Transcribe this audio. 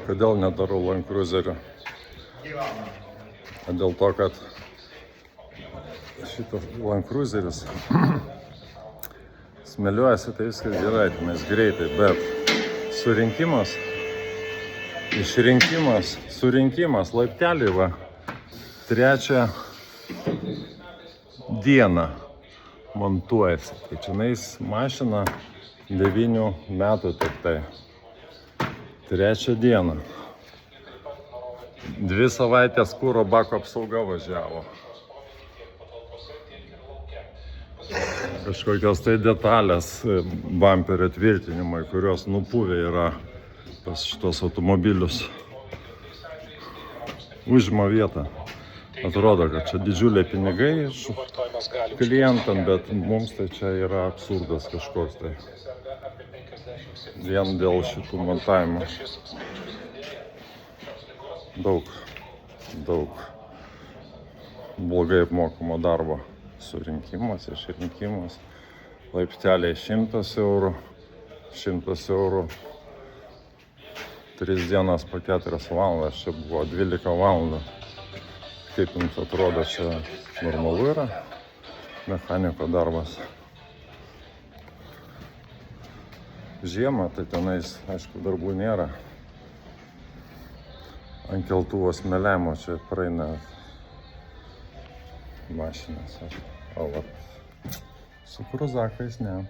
Kodėl nedarau Land Cruiserio? Dėl to, kad šitas Land Cruiseris smėliuojasi, tai viskas gerai, tenais greitai, bet surinkimas laiptelį va, 3 dieną montuojasi. Tai čianais mašina 9 metų tik tai. 3 dieną. 2 savaitės kuro bako apsauga važiavo. Kažkokios tai detalės bamperio tvirtinimai, kurios nupuvę yra pas šitos automobilius. Užima vietą. Atrodo, kad čia didžiuliai pinigai iš klientam, bet mums tai čia yra absurdas kažkoks tai. Vien dėl šitų montavimų. Daug blogai apmokamo darbo. Surinkimas, išrinkimas. Laipteliai 100 eurų. 100 eurų. 3 dienas po 4 valandas. Čia buvo 12 valandų. Kaip jums atrodo, čia normalu yra mechaniko darbas. Žiemą, tai tenais, aišku, darbų nėra. Ant keltuvo smėliavimo čia praeina mašinas. O vat, su kruzakais ne.